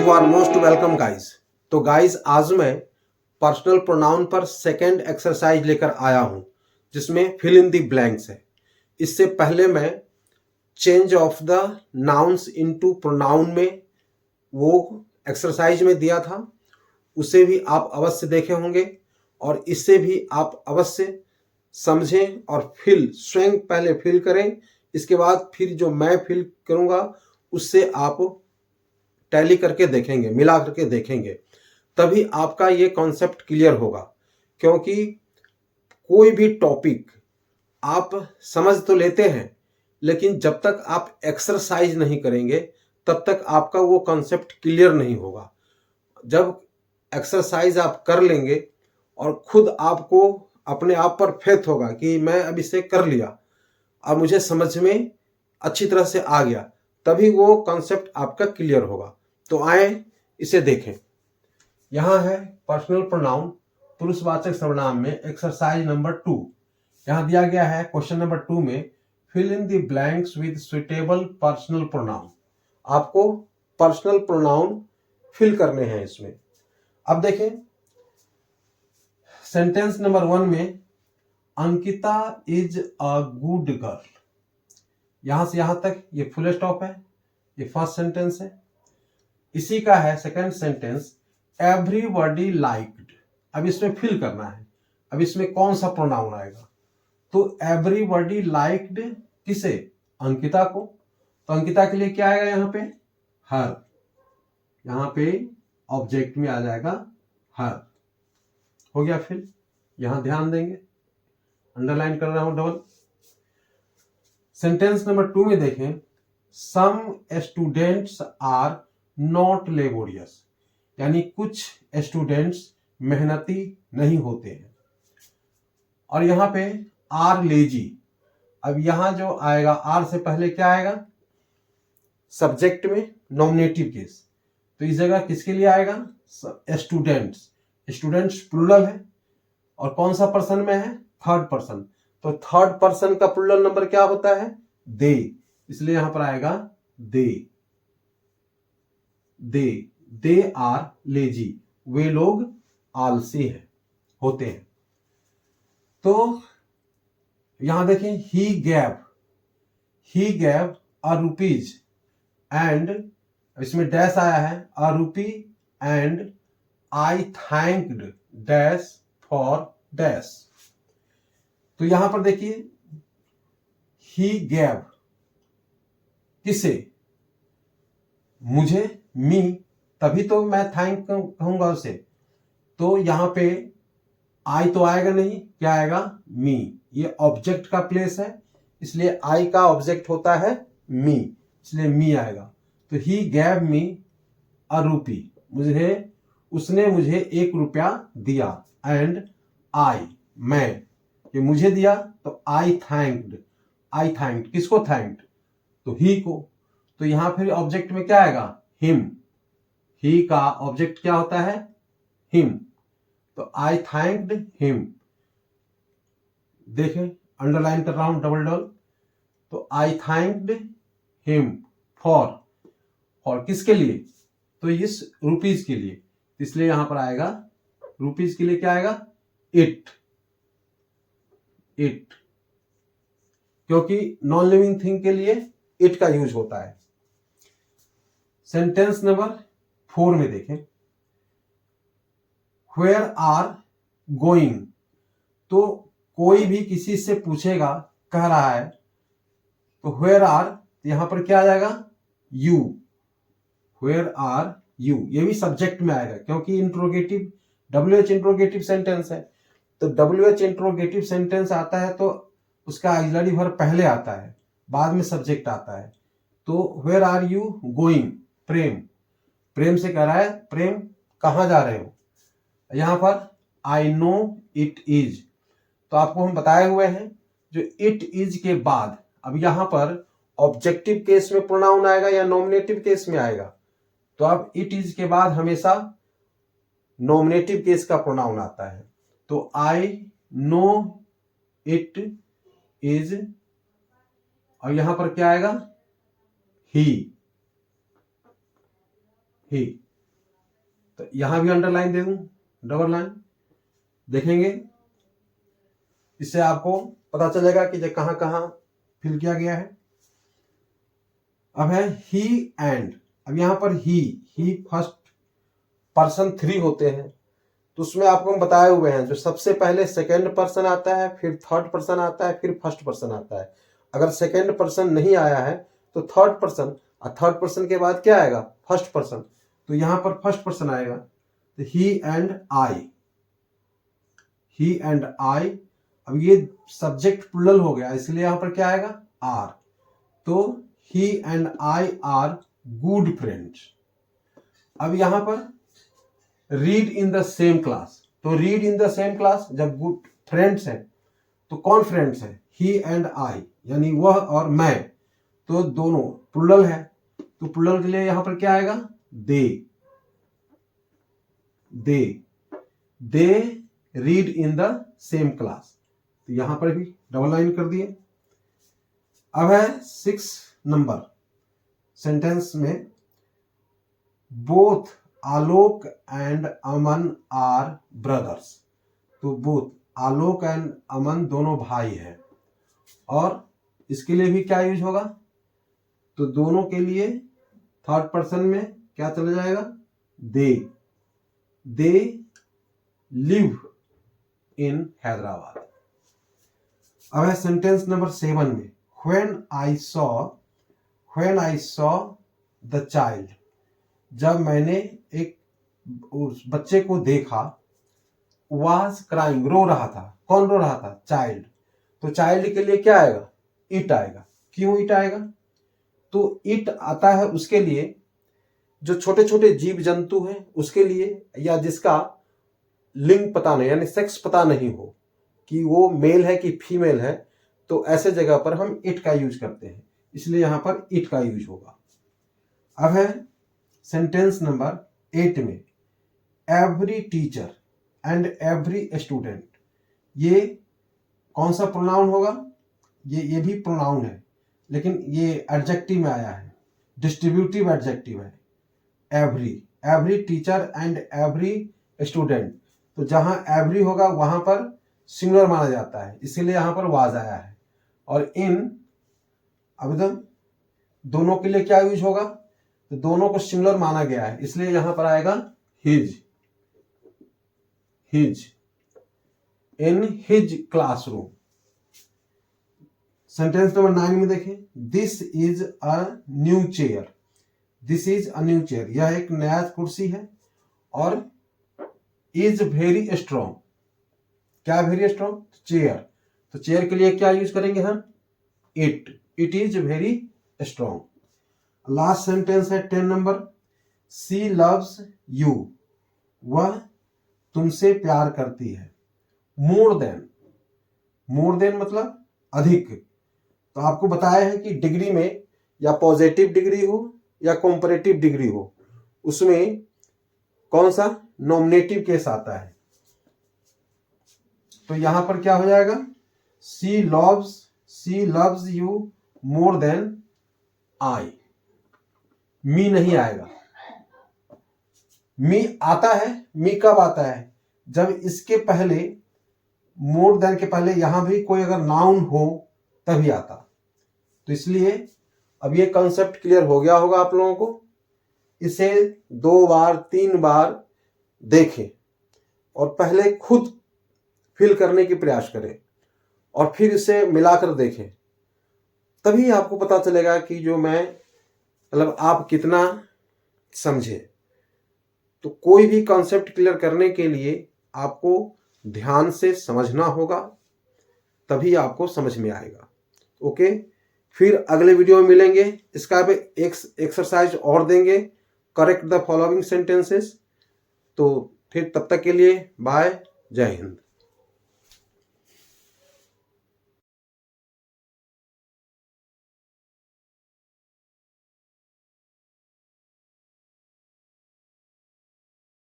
You are most welcome guys. तो guys आज मैं पर्सनल प्रोनाउन पर सेकेंड एक्सरसाइज लेकर आया हूं जिसमें फिल इन द ब्लैंक्स है। इससे पहले मैं change of the nouns into pronoun में वो एक्सरसाइज में दिया था, उसे भी आप अवश्य देखे होंगे और इससे भी आप अवश्य समझें और स्वयं पहले फिल करें। इसके बाद फिर जो मैं फिल करूंगा उससे आप टैली करके देखेंगे, मिला करके देखेंगे, तभी आपका ये कॉन्सेप्ट क्लियर होगा। क्योंकि कोई भी टॉपिक आप समझ तो लेते हैं, लेकिन जब तक आप एक्सरसाइज नहीं करेंगे तब तक आपका वो कॉन्सेप्ट क्लियर नहीं होगा। जब एक्सरसाइज आप कर लेंगे और खुद आपको अपने आप पर फेथ होगा कि मैं अब इसे कर लिया, अब मुझे समझ में अच्छी तरह से आ गया, तभी वो कॉन्सेप्ट आपका क्लियर होगा। तो आए इसे देखें। यहां है पर्सनल प्रोनाउन पुरुषवाचक सर्वनाम में एक्सरसाइज नंबर 2। यहां दिया गया है क्वेश्चन नंबर 2 में fill in the blanks with suitable personal pronoun. आपको पर्सनल प्रोनाउन फिल करने हैं इसमें। अब देखें सेंटेंस नंबर 1 में Ankita is a good girl, यहां से यहां तक ये फुल स्टॉप है, ये फर्स्ट सेंटेंस है। इसी का है सेकंड सेंटेंस एवरीबॉडी लाइक्ड। अब इसमें फिल करना है, अब इसमें कौन सा प्रोनाउन आएगा। तो एवरीबॉडी लाइक्ड किसे, अंकिता को। तो अंकिता के लिए क्या आएगा यहाँ पे, हर। यहाँ पे ऑब्जेक्ट में आ जाएगा हर। हो गया फिल। यहां ध्यान देंगे, अंडरलाइन कर रहा हूं डबल। सेंटेंस नंबर 2 में देखें some students are not laborious, यानी कुछ स्टूडेंट्स मेहनती नहीं होते हैं। और यहां पे आर लेजी। अब यहां जो आएगा आर से पहले क्या आएगा, सब्जेक्ट में नॉमिनेटिव केस। तो इस जगह किसके लिए आएगा, स्टूडेंट्स। स्टूडेंट्स प्लूरल है और कौन सा पर्सन में है, थर्ड पर्सन। तो थर्ड पर्सन का प्लूरल नंबर क्या होता है, दे, इसलिए यहां पर आएगा दे। दे आर लेजी, वे लोग आलसी हैं, होते हैं। तो यहां देखें he gave a rupees and, इसमें डैश आया है, a rupee and I thanked dash for dash. तो यहां पर देखिए ही गैव किसे, मुझे, मी, तभी तो मैं थैंक कहूंगा उसे। तो यहां पे आई तो आएगा नहीं, क्या आएगा, मी। ये ऑब्जेक्ट का प्लेस है, इसलिए आई का ऑब्जेक्ट होता है मी, इसलिए मी आएगा। तो ही गैव मी अ रूपी, उसने मुझे 1 रुपया दिया। एंड आई, मैं, ये मुझे दिया तो आई थैंक्ड किसको, थैंक्ड तो ही को। तो यहां फिर ऑब्जेक्ट में क्या आएगा, हिम। ही का ऑब्जेक्ट क्या होता है, हिम। तो आई थैंक्ड हिम। देखें अंडरलाइन कर रहा हूं डबल डबल। तो आई थैंक्ड हिम फॉर किसके लिए, तो इस रुपीज के लिए, इसलिए यहां पर आएगा रुपीज के लिए क्या आएगा, इट, क्योंकि नॉन लिविंग थिंग के लिए इट का यूज होता है। सेंटेंस नंबर 4 में देखें वेयर आर गोइंग। तो कोई भी किसी से पूछेगा, कह रहा है, तो वेयर आर यहां पर क्या आ जाएगा, यू। वेयर आर यू, ये भी सब्जेक्ट में आएगा क्योंकि इंट्रोगेटिव, WH इंट्रोगेटिव सेंटेंस है। तो WH इंट्रोगेटिव सेंटेंस आता है तो उसका ऑक्सिलरी वर्ब पहले आता है, बाद में सब्जेक्ट आता है। तो वेयर आर यू गोइंग, प्रेम से कह रहा है, प्रेम कहां जा रहे हो। यहां पर आई नो इट इज, तो आपको हम बताए हुए हैं जो इट इज के बाद अब यहां पर ऑब्जेक्टिव केस में प्रोनाउन आएगा या नॉमिनेटिव केस में आएगा। तो अब इट इज के बाद हमेशा नॉमिनेटिव केस का प्रोनाउन आता है। तो आई नो इट इज, और यहां पर क्या आएगा, ही। तो यहां भी अंडरलाइन दे दूं, डबल लाइन देखेंगे, इससे आपको पता चलेगा कि ये कहां कहां फिल किया गया है। अब है ही एंड। अब यहां पर ही फर्स्ट पर्सन 3 होते हैं, तो उसमें आपको हम बताए हुए हैं जो सबसे पहले सेकंड पर्सन आता है, फिर थर्ड पर्सन आता है, फिर फर्स्ट पर्सन आता है। अगर सेकंड पर्सन नहीं आया है तो थर्ड पर्सन, और थर्ड पर्सन के बाद क्या आएगा, फर्स्ट पर्सन। तो यहां पर फर्स्ट पर्सन आएगा, तो he and I, he and आई। अब ये सब्जेक्ट प्लूरल हो गया, इसलिए यहां पर क्या आएगा, आर। तो he and I are good friends. अब यहां पर read in the same class, तो read in the same class जब गुड फ्रेंड्स है तो कौन फ्रेंड्स है, ही एंड आई, यानी वह और मैं, तो दोनों प्लूरल है, तो प्लूरल के लिए यहां पर क्या आएगा, they read in the same class. तो यहां पर भी डबल लाइन कर दिए। अब है 6 नंबर सेंटेंस में, both Alok and Aman are brothers. तो बोथ आलोक एंड अमन दोनों भाई हैं, और इसके लिए भी क्या यूज होगा, तो दोनों के लिए थर्ड पर्सन में क्या चला जाएगा, दे लिव इन हैदराबाद। अब है सेंटेंस नंबर 7 में, when I saw the child. जब मैंने एक उस बच्चे को देखा, वाज क्राइंग, रो रहा था। कौन रो रहा था, चाइल्ड। तो चाइल्ड के लिए क्या आएगा, इट आएगा। क्यों इट आएगा, तो इट आता है उसके लिए जो छोटे छोटे जीव जंतु हैं उसके लिए, या जिसका लिंग पता नहीं, यानी सेक्स पता नहीं हो कि वो मेल है कि फीमेल है, तो ऐसे जगह पर हम इट का यूज करते हैं, इसलिए यहां पर इट का यूज होगा। अब है सेंटेंस नंबर 8 में, every teacher and every student. ये कौन सा प्रोनाउन होगा, ये भी प्रोनाउन है, लेकिन ये एडजेक्टिव में आया है, डिस्ट्रीब्यूटिव एडजेक्टिव है। Every teacher and every student, तो जहां एवरी होगा वहां पर सिंगुलर माना जाता है, इसीलिए यहां पर वाज आया है। और इन अभिधम दोनों के लिए क्या यूज होगा, तो दोनों को सिंगुलर माना गया है, इसलिए यहां पर आएगा his in his classroom. Sentence number 9 में देखें, this is a new chair. This is a new chair, यह एक नया कुर्सी है, और इज वेरी स्ट्रॉन्ग। क्या वेरी स्ट्रॉन्ग, चेयर। तो चेयर के लिए क्या यूज करेंगे हम, it is very strong. Last sentence है 10 नंबर, शी लव्स यू। वह तुमसे प्यार करती है। मोर देन मतलब अधिक। तो आपको बताया है कि डिग्री में या पॉजिटिव डिग्री हो या कंपैरेटिव डिग्री हो, उसमें कौन सा नॉमिनेटिव केस आता है। तो यहां पर क्या हो जाएगा, she loves you more than I. Me नहीं आएगा, मी आता है। मी कब आता है, जब इसके पहले, मोर देन के पहले यहां भी कोई अगर नाउन हो तभी आता। तो इसलिए अब ये कॉन्सेप्ट क्लियर हो गया होगा आप लोगों को। इसे 2 बार 3 बार देखें और पहले खुद फिल करने की प्रयास करें और फिर इसे मिलाकर देखें, तभी आपको पता चलेगा कि जो मैं मतलब आप कितना समझे। तो कोई भी कॉन्सेप्ट क्लियर करने के लिए आपको ध्यान से समझना होगा, तभी आपको समझ में आएगा। ओके, फिर अगले वीडियो में मिलेंगे। इसका भी एक एक्सरसाइज और देंगे, करेक्ट द फॉलोइंग सेंटेंसेस। तो फिर तब तक के लिए बाय, जय हिंद।